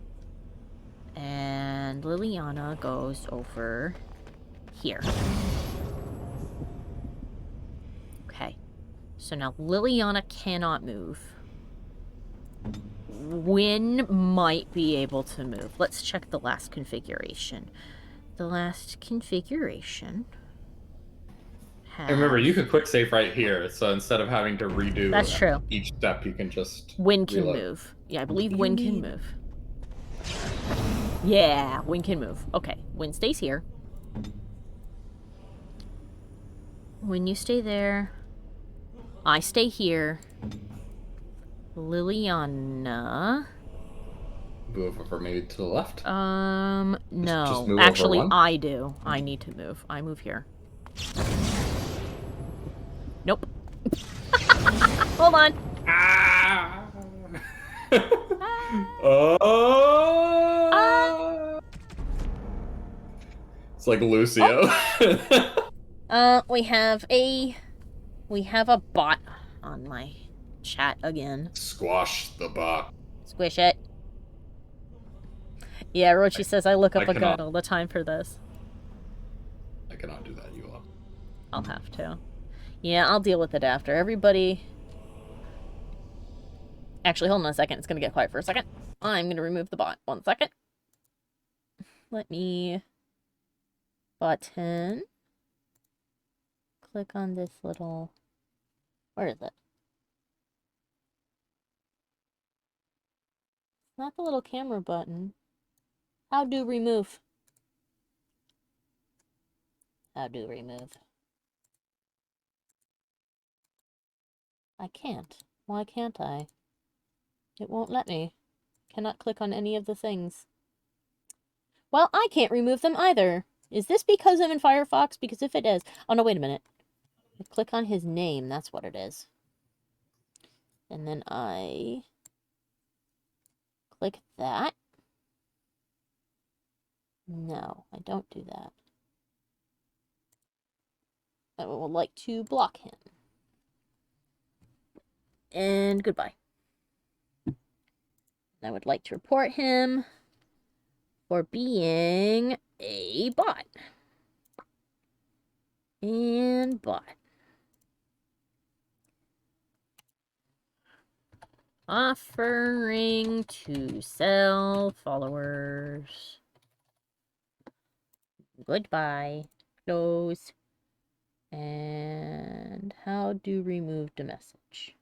and Liliana goes over here. Okay, so now Liliana cannot move. Wynn might be able to move. Let's check the last configuration. The last configuration has... And remember, you can quick save right here, so instead of having to redo That's true. each step, you can just Wynn can reload. move. Yeah, I believe Wynn can move. Yeah, Wynn can move. Okay, Wynn stays here. Wynn, you stay there. I stay here. Liliana... Move over maybe to the left? No. Just move Actually, over one? I do. I need to move. I move here. Nope. Hold on. It's like Lucio. We have a bot on my chat again. Squash the bot. Squish it. Yeah, Rochi says I look up a cannot. gun all the time for this. I cannot do that, you will. I'll have to. Yeah, I'll deal with it after. Everybody... Actually, hold on a second. It's going to get quiet for a second. I'm going to remove the bot. 1 second. Let me... Button. Click on this little... Where is it? Not the little camera button. How do remove? How do remove? I can't. Why can't I? It won't let me. Cannot click on any of the things. Well, I can't remove them either. Is this because I'm in Firefox? Because if it is... Oh, no, wait a minute. I click on his name. That's what it is. And then I... click that. No, I don't do that. I would like to block him. And goodbye. I would like to report him for being a bot. And bot. Offering to sell followers. Goodbye. Close. And how to remove the message.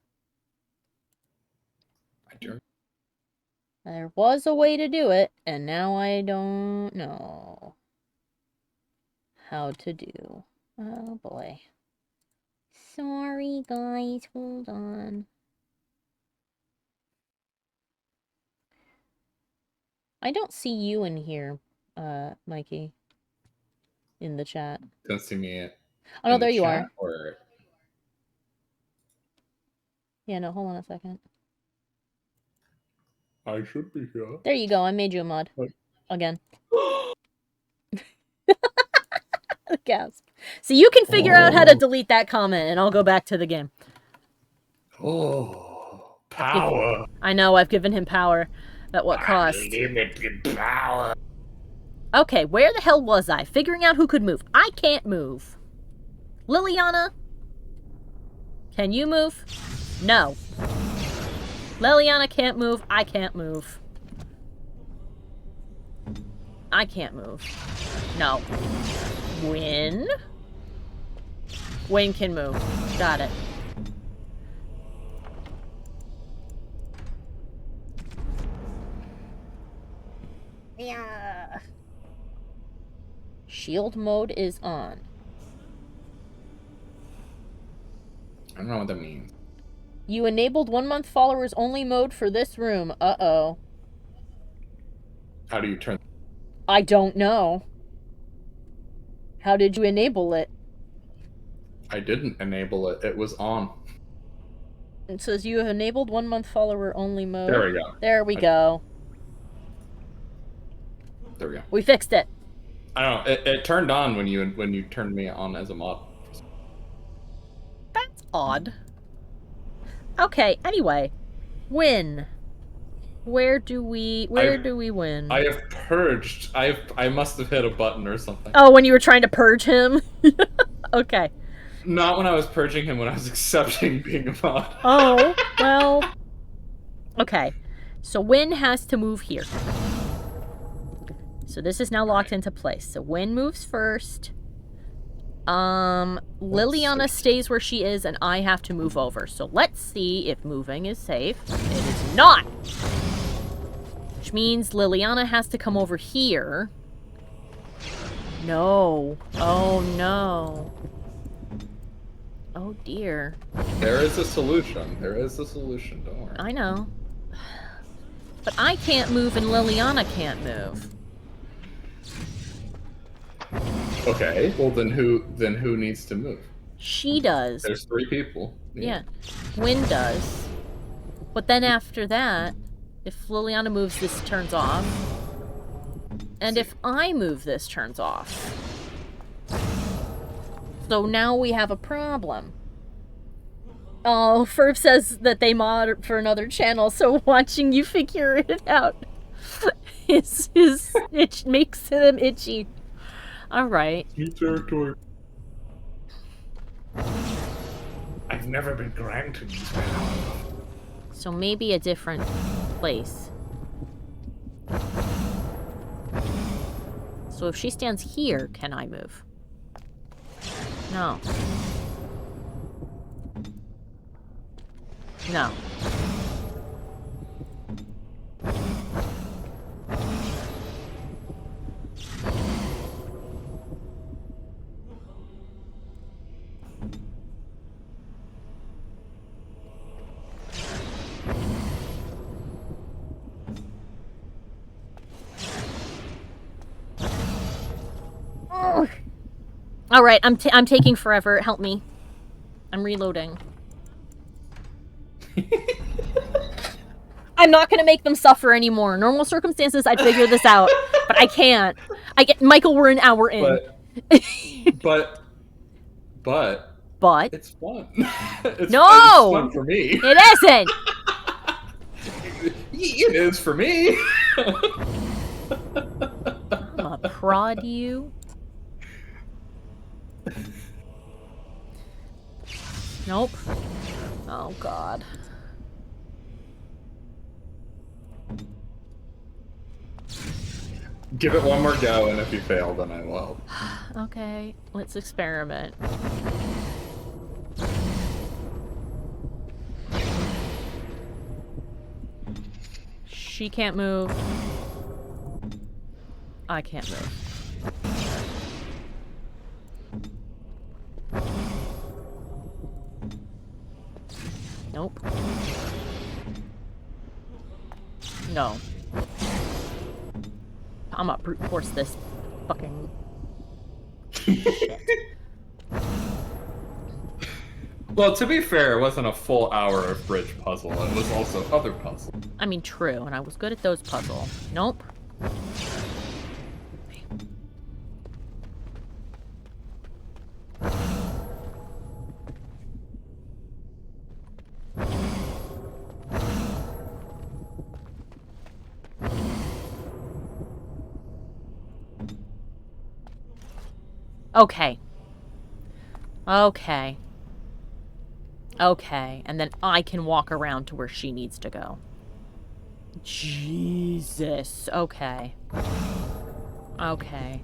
There was a way to do it, and now I don't know how to do. Oh boy. Sorry guys, hold on. I don't see you in here, Mikey. In the chat. Don't see me yet. Oh no, there you are. Or... Yeah, no, hold on a second. I should be here. There you go, I made you a mod. Again. Gasp. So you can figure out how to delete that comment, and I'll go back to the game. Oh, power. I know, I've given him power. At what cost? Unlimited power. Okay, where the hell was I? Figuring out who could move. I can't move. Liliana? Can you move? No. Liliana can't move. I can't move. I can't move. No. Win? Win can move. Got it. Yeah. Shield mode is on. I don't know what that means. You enabled 1 month followers only mode for this room. Uh-oh. How do you turn? I don't know. How did you enable it? I didn't enable it. It was on. It says you have enabled 1 month follower only mode. There we go. There we go. There we go. We fixed it. I don't know. It turned on when you turned me on as a mod. That's odd. Okay, anyway. Win. Where do we win? I have purged. I must have hit a button or something. Oh, when you were trying to purge him? Okay. Not when I was purging him, when I was accepting being a mod. Oh, well. Okay. So Win has to move here. So this is now locked into place. So Win moves first. Liliana stays where she is, and I have to move over. So let's see if moving is safe. It is not! Which means Liliana has to come over here. No. Oh, no. Oh, dear. There is a solution. There is a solution. Don't worry. I know. But I can't move, and Liliana can't move. Okay. Well, then who needs to move? She does. There's 3 people. Yeah. Win does. But then after that, if Liliana moves, this turns off. And if I move, this turns off. So now we have a problem. Oh, Ferb says that they mod for another channel, so watching you figure it out it makes them itchy. Alright. New territory. I've never been granted these powers. So maybe a different place. So if she stands here, can I move? No. No. Alright, I'm taking forever. Help me. I'm reloading. I'm not gonna make them suffer anymore. Normal circumstances, I'd figure this out. But I can't. Michael, we're an hour in. But But? it's fun. It's fun for me. It isn't! It is for me. I'm gonna prod you. Nope. Oh, God. Give it one more go, and if you fail, then I will. Okay, let's experiment. She can't move. I can't move. Nope. No. I'm gonna brute force this fucking shit. Well, to be fair, it wasn't a full hour of bridge puzzle. It was also other puzzle. I mean, true, and I was good at those puzzle. Nope. Okay. Okay. Okay, and then I can walk around to where she needs to go. Jesus. Okay. Okay.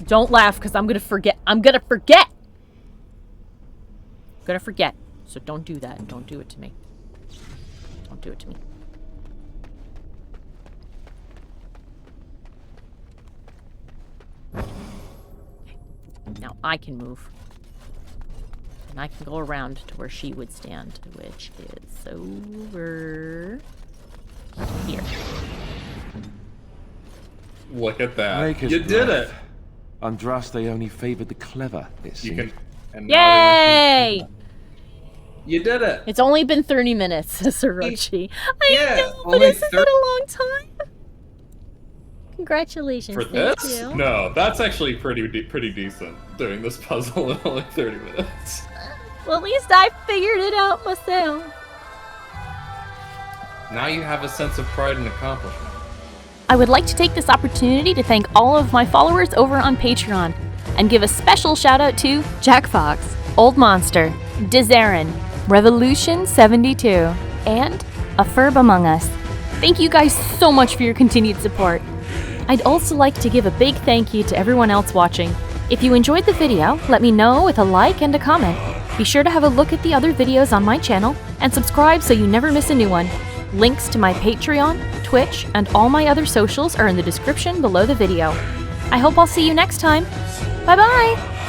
Don't laugh, because I'm gonna forget. I'm gonna forget! I'm gonna forget. So don't do that. Don't do it to me. Don't do it to me. Okay. Now I can move. And I can go around to where she would stand, which is over here. Look at that. Maker's You did breath. it! Andraste only favored the clever, it seemed. Yay! You did it! It's only been 30 minutes, Sorochi. Yeah, I know, but only isn't that a long time? Congratulations. For thank this? you. No, that's actually pretty decent, doing this puzzle in only 30 minutes. Well, at least I figured it out myself. Now you have a sense of pride and accomplishment. I would like to take this opportunity to thank all of my followers over on Patreon and give a special shout out to Jack Fox, Old Monster, Dizarin, Revolution 72, and A Ferb Among Us. Thank you guys so much for your continued support. I'd also like to give a big thank you to everyone else watching. If you enjoyed the video, let me know with a like and a comment. Be sure to have a look at the other videos on my channel and subscribe so you never miss a new one. Links to my Patreon, Twitch, and all my other socials are in the description below the video. I hope I'll see you next time. Bye bye!